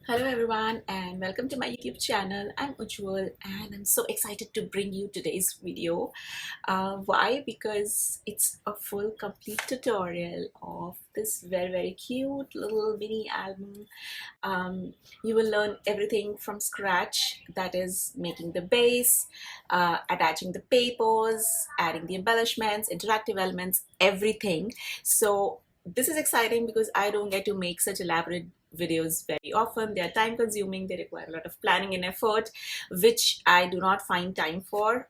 Hello everyone and welcome to my YouTube channel. I'm Ujjwal and I'm so excited to bring you today's video. Why? Because it's a full complete tutorial of this very cute little mini album. You will learn everything from scratch, that is making the base, attaching the papers, adding the embellishments, interactive elements, everything. So this is exciting because I don't get to make such elaborate videos very often. They are time consuming, they require a lot of planning and effort, which I do not find time for,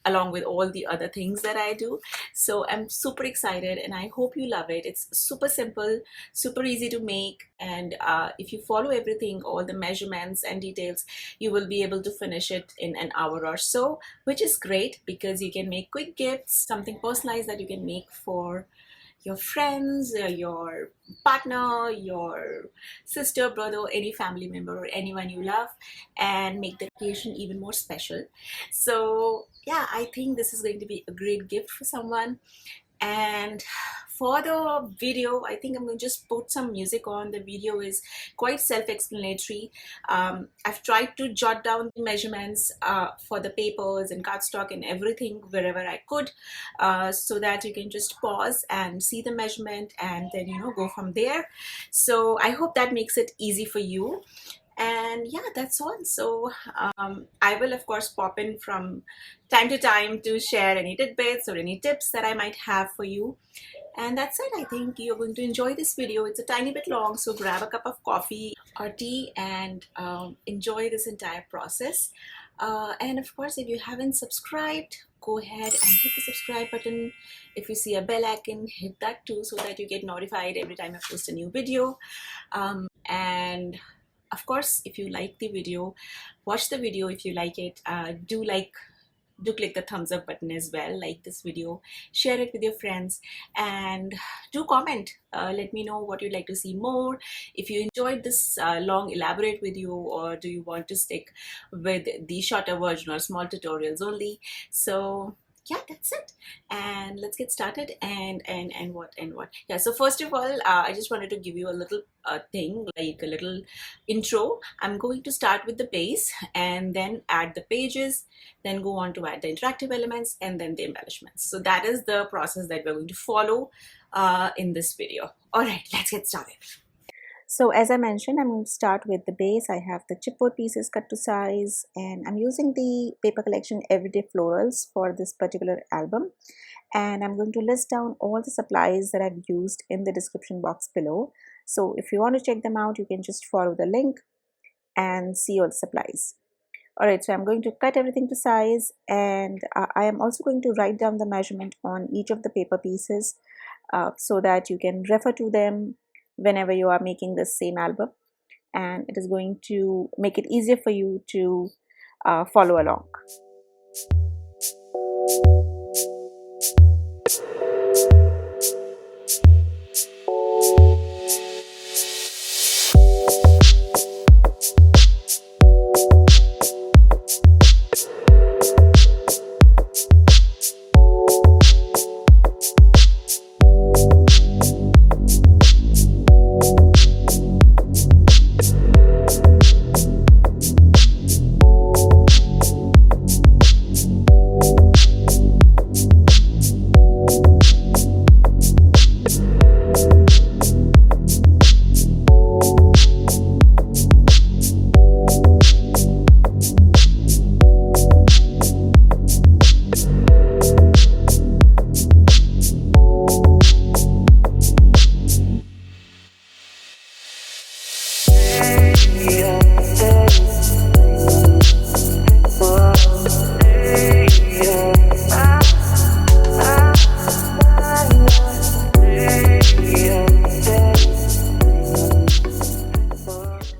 along with all the other things that I do. So I'm super excited and I hope you love it. It's super simple, super easy to make, and if you follow everything, all the measurements and details, you will be able to finish it in an hour or so, which is great because you can make quick gifts, something personalized that you can make for your friends, your partner, your sister, brother, any family member, or anyone you love, and make the occasion even more special. So, yeah, I think this is going to be a great gift for someone. And for the video, I think I'm going to just put some music on. The video is quite self-explanatory. I've tried to jot down the measurements for the papers and cardstock and everything wherever I could, so that you can just pause and see the measurement and then go from there. So I hope that makes it easy for you. And yeah, that's all. So I will of course pop in from time to time to share any tidbits or any tips that I might have for you. And that's it. I think you're going to enjoy this video. It's a tiny bit long, so grab a cup of coffee or tea and enjoy this entire process. And of course, if you haven't subscribed, go ahead and hit the subscribe button. If you see a bell icon, hit that too, so that you get notified every time I post a new video. And of course, if you like the video, watch the video. If you like it, do click the thumbs up button as well. Like this video, share it with your friends, and do comment. Let me know what you'd like to see more. If you enjoyed this long elaborate video, or do you want to stick with the shorter version or small tutorials only. So yeah, that's it, and let's get started. And what Yeah, so first of all, I just wanted to give you a little thing, like a little intro. I'm going to start with the base and then add the pages, then go on to add the interactive elements and then the embellishments. So that is the process that we're going to follow in this video. All right, let's get started. So as I mentioned, I'm going to start with the base. I have the chipboard pieces cut to size, and I'm using the paper collection Everyday Florals for this particular album. And I'm going to list down all the supplies that I've used in the description box below. So if you want to check them out, you can just follow the link and see all the supplies. Alright, so I'm going to cut everything to size, and I am also going to write down the measurement on each of the paper pieces so that you can refer to them whenever you are making the same album, and it is going to make it easier for you to follow along.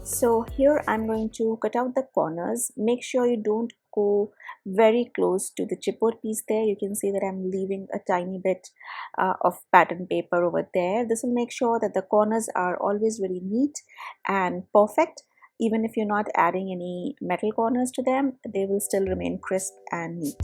So here I'm going to cut out the corners. Make sure you don't go very close to the chipboard piece there. You can see that I'm leaving a tiny bit of pattern paper over there. This will make sure that the corners are always very neat and perfect. Even if you're not adding any metal corners to them, they will still remain crisp and neat.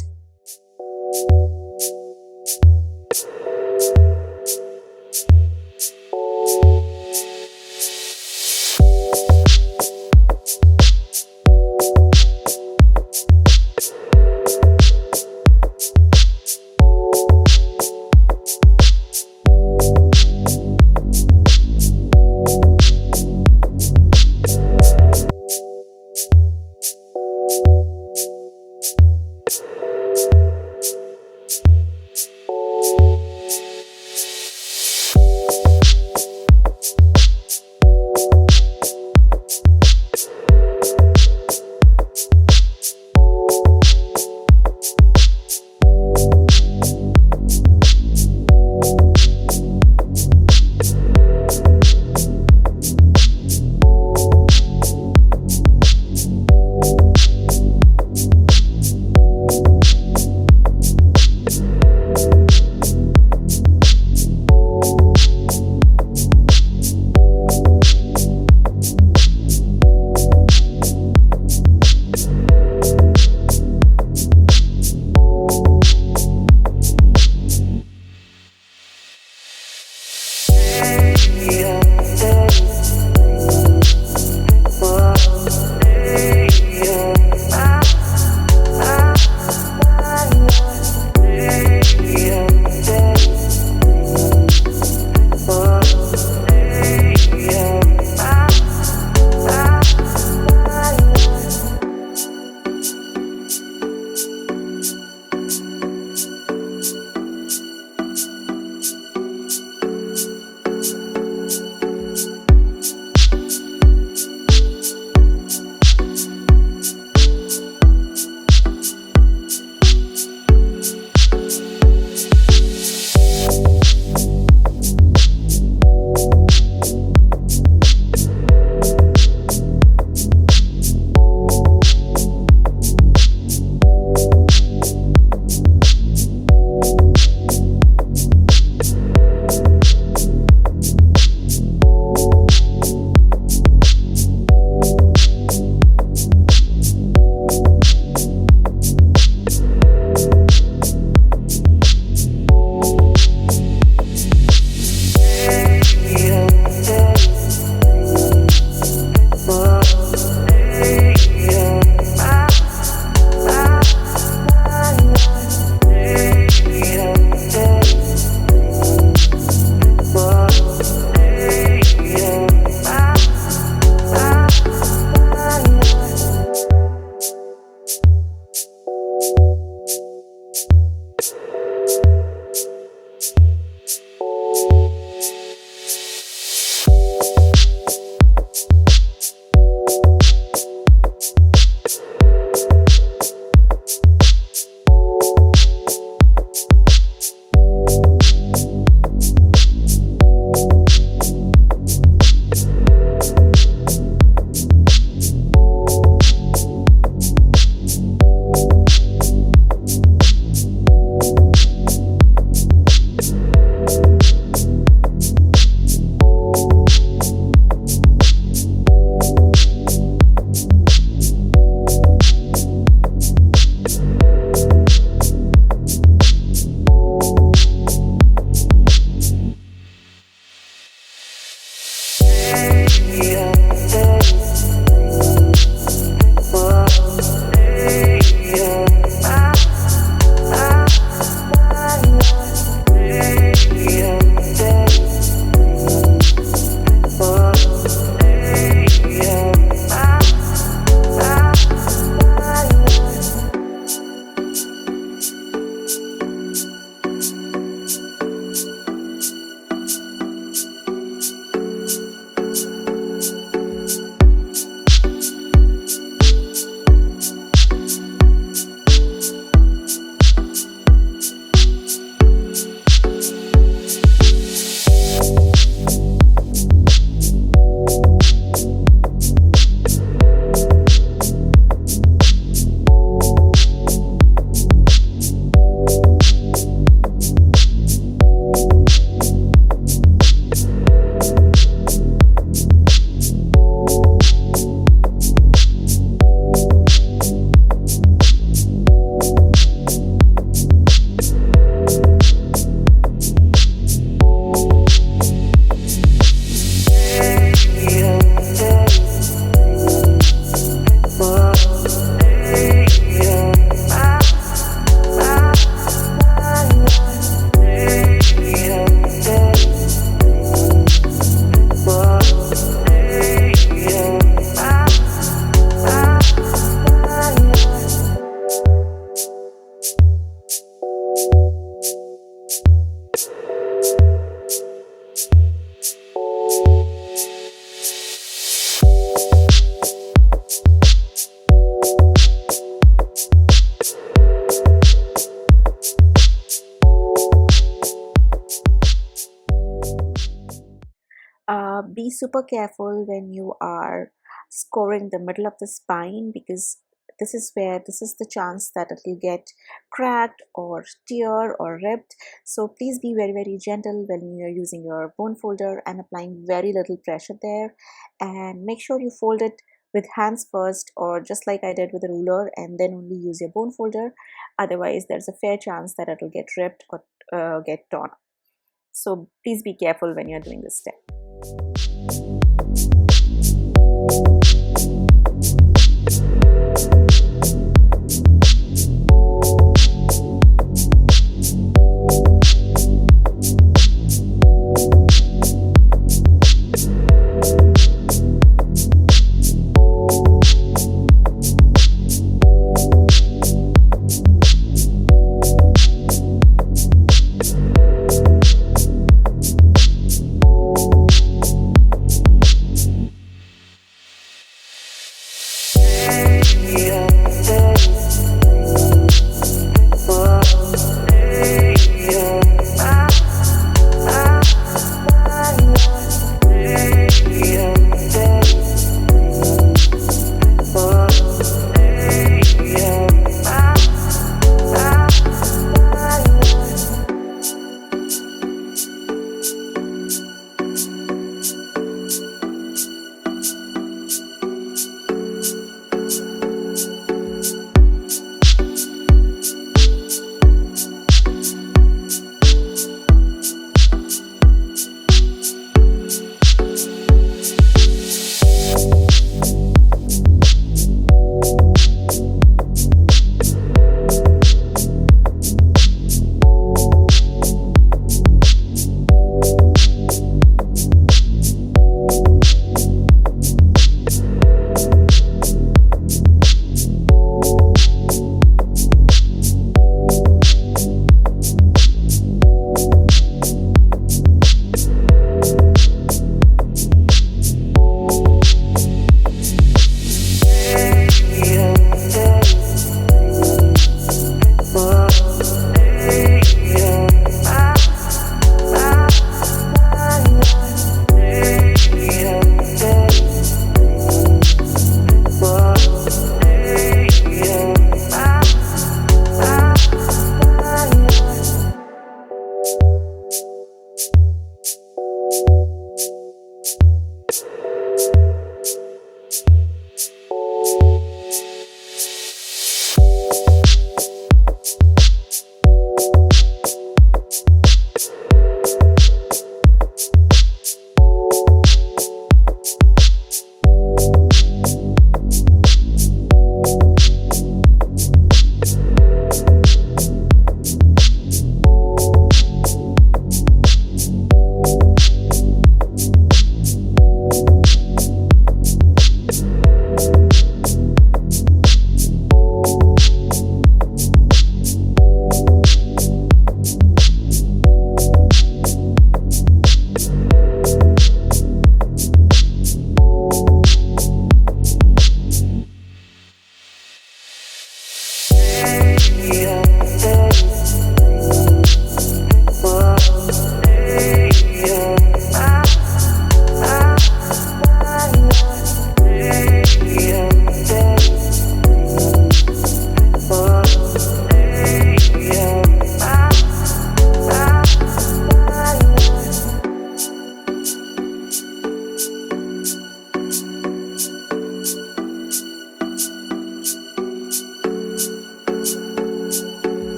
Be super careful when you are scoring the middle of the spine, because this is the chance that it will get cracked or tear or ripped. So please be very gentle when you are using your bone folder and applying very little pressure there, and make sure you fold it with hands first, or just like I did with a ruler, and then only use your bone folder. Otherwise there's a fair chance that it will get ripped or get torn. So please be careful when you're doing this step.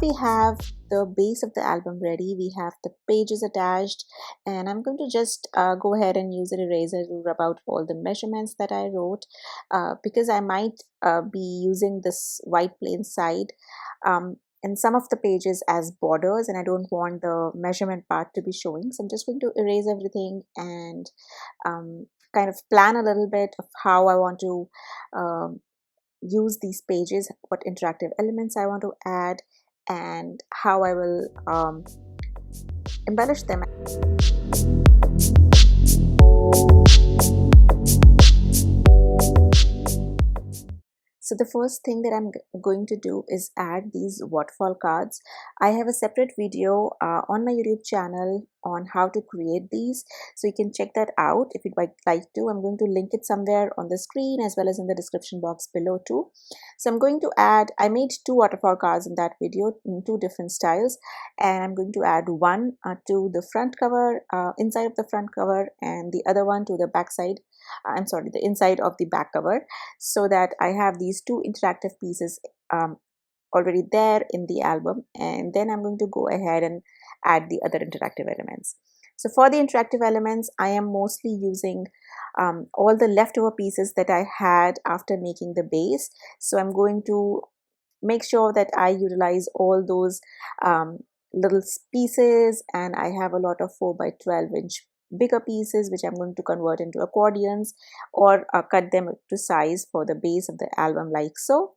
we have the base of the album ready. We have the pages attached, and I'm going to just go ahead and use an eraser to rub out all the measurements that I wrote, because I might be using this white plain side in some of the pages as borders, and I don't want the measurement part to be showing. So I'm just going to erase everything and kind of plan a little bit of how I want to use these pages, what interactive elements I want to add, and how I will embellish them. So the first thing that I'm going to do is add these waterfall cards. I have a separate video on my YouTube channel on how to create these, so you can check that out if you'd like to. I'm going to link it somewhere on the screen as well as in the description box below too. So I'm going to add, I made 2 waterfall cards in that video in 2 different styles, and I'm going to add one to the front cover, inside of the front cover, and the other one to the back side. I'm sorry, the inside of the back cover, so that I have these 2 interactive pieces already there in the album, and then I'm going to go ahead and add the other interactive elements. So for the interactive elements, I am mostly using all the leftover pieces that I had after making the base. So I'm going to make sure that I utilize all those little pieces, and I have a lot of 4 by 12 inch bigger pieces which I'm going to convert into accordions or cut them to size for the base of the album, like so.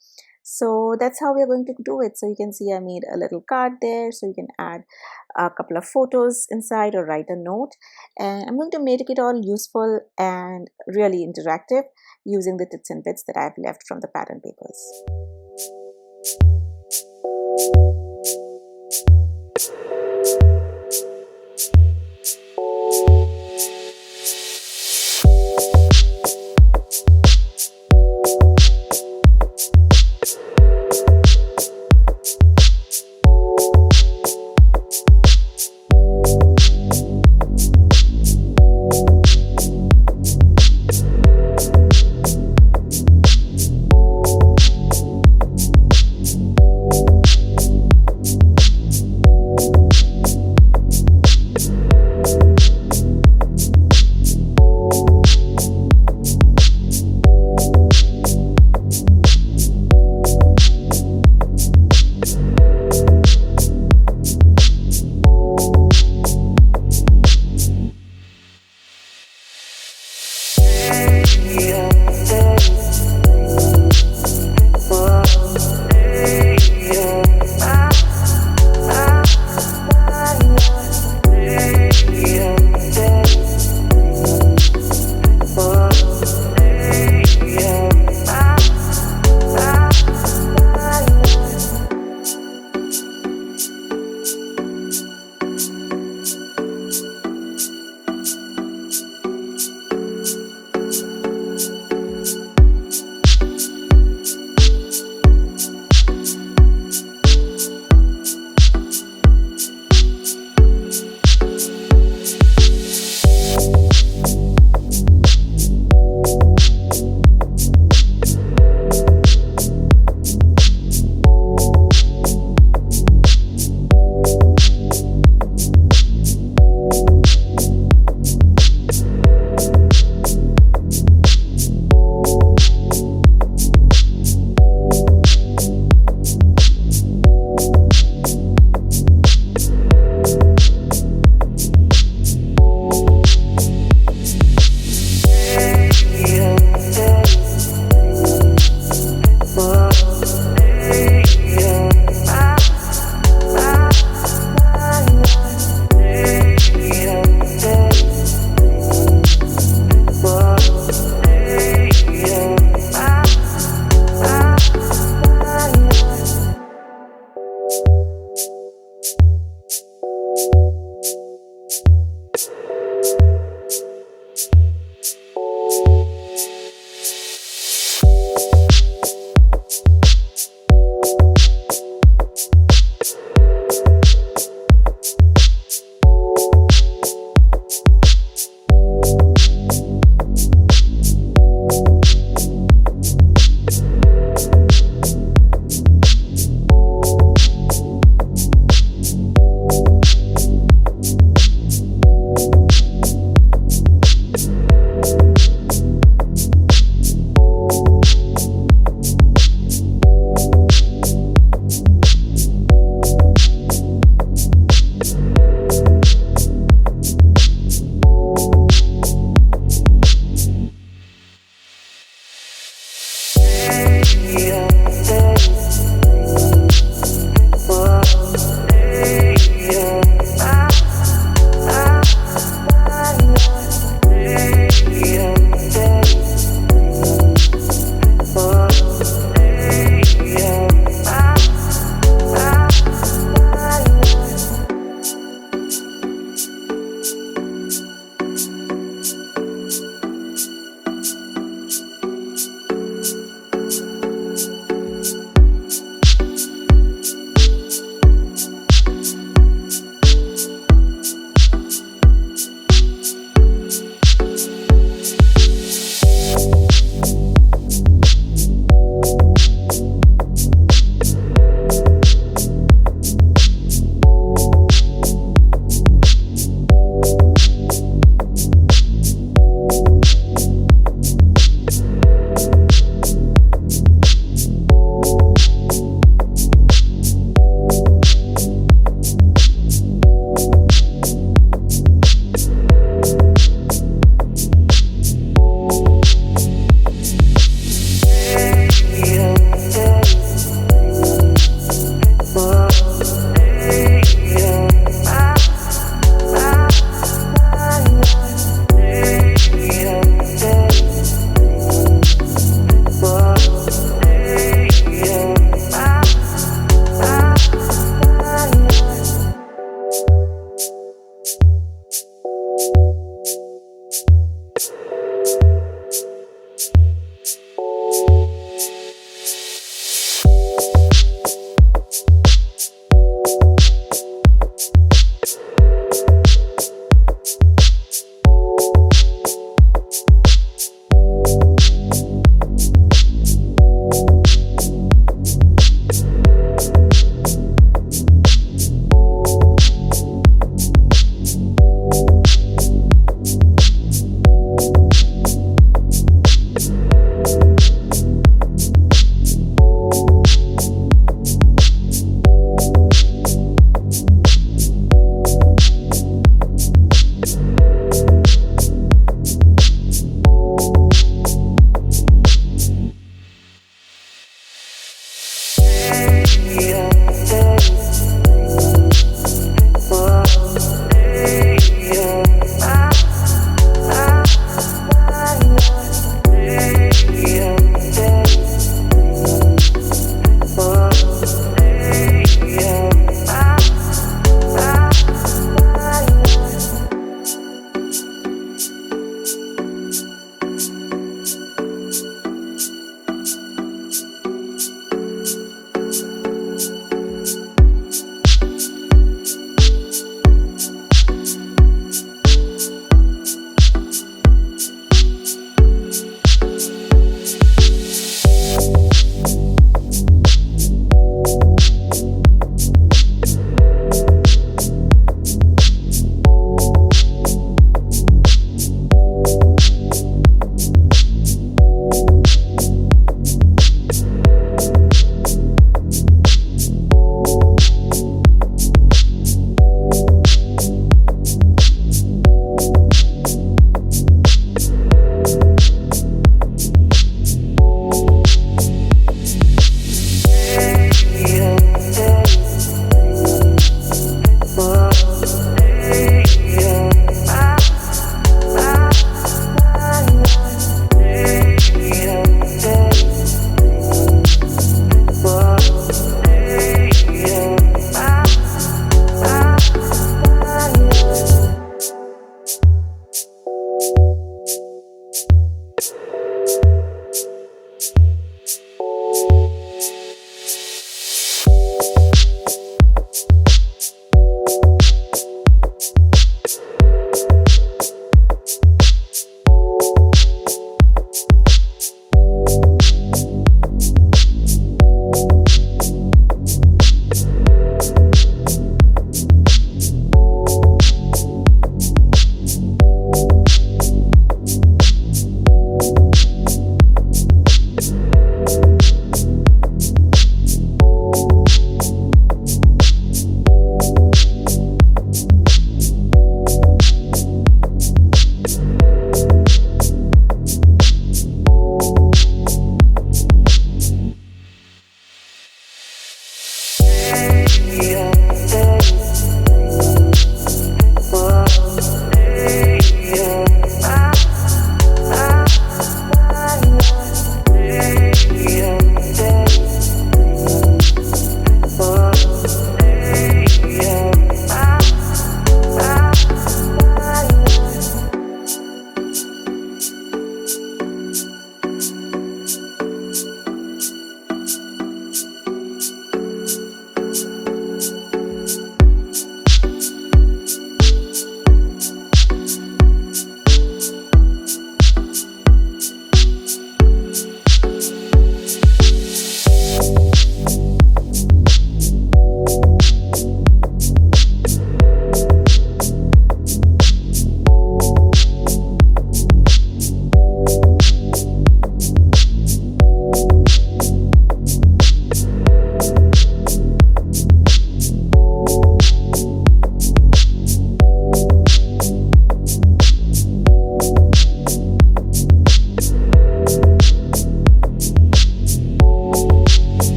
So that's how we're going to do it. So you can see I made a little card there, so you can add a couple of photos inside or write a note, and I'm going to make it all useful and really interactive using the tips and bits that I've left from the pattern papers.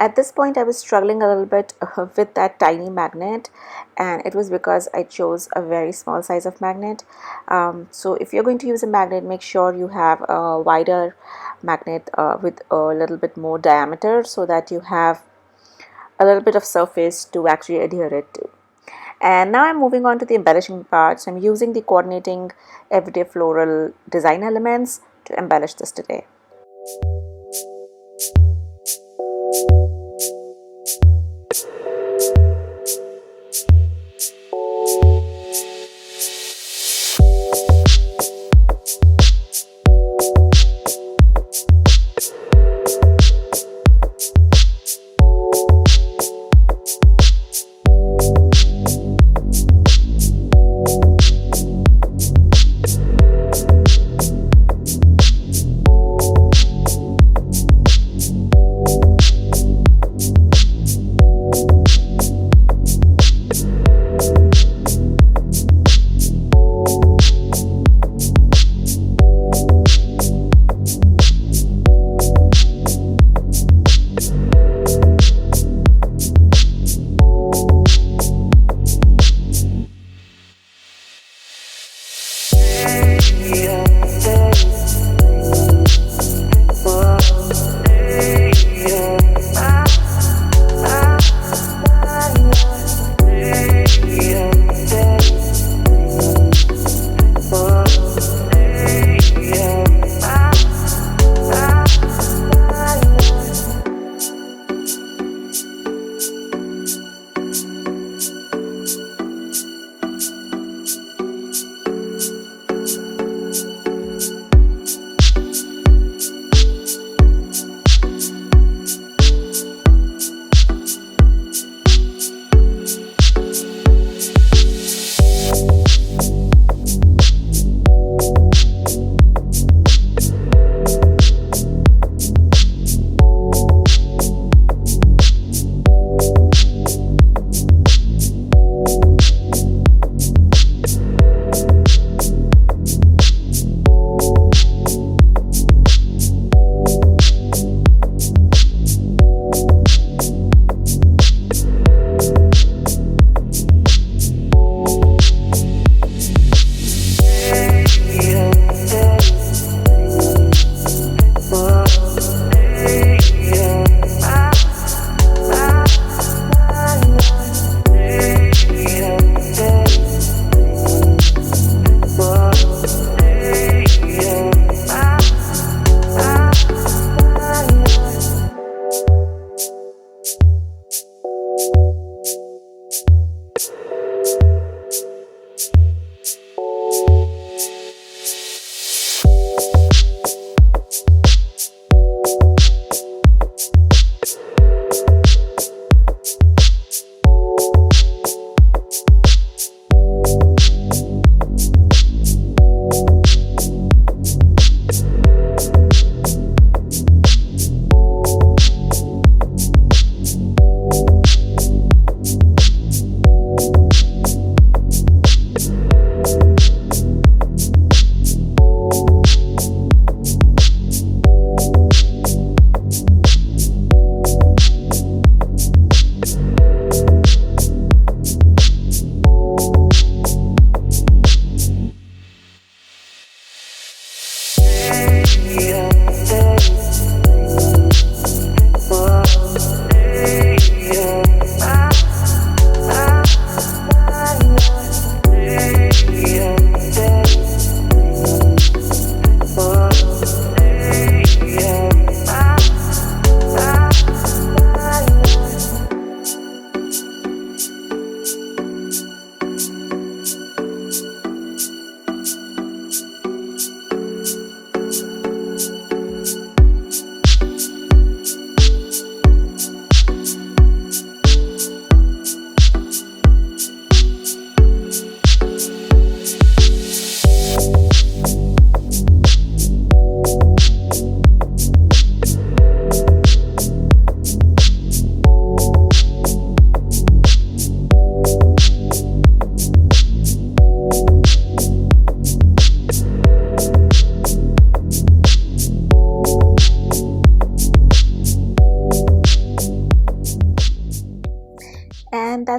at this point I was struggling a little bit with that tiny magnet, and it was because I chose a very small size of magnet. So if you're going to use a magnet, make sure you have a wider magnet with a little bit more diameter, so that you have a little bit of surface to actually adhere it to. And now I'm moving on to the embellishing part. So I'm using the coordinating everyday floral design elements to embellish this today.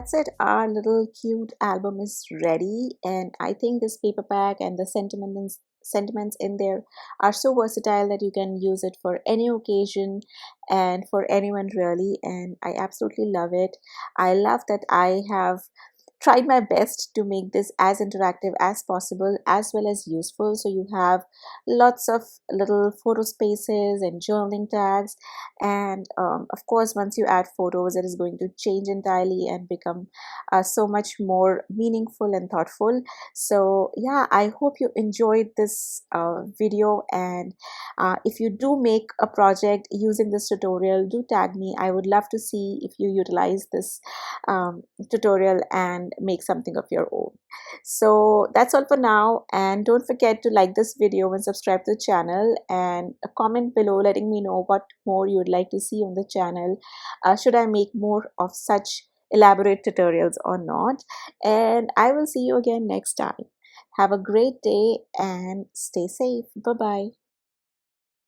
that's it. Our little cute album is ready, and I think this paper pack and the sentiments in there are so versatile that you can use it for any occasion and for anyone really, and I absolutely love it. I love that I have tried my best to make this as interactive as possible as well as useful. So you have lots of little photo spaces and journaling tags, and of course once you add photos it is going to change entirely and become so much more meaningful and thoughtful. So yeah, I hope you enjoyed this video, and if you do make a project using this tutorial, do tag me. I would love to see if you utilize this tutorial and make something of your own. So that's all for now, and don't forget to like this video and subscribe to the channel, and a comment below letting me know what more you would like to see on the channel. Should I make more of such elaborate tutorials or not? And I will see you again next time. Have a great day and stay safe. Bye bye.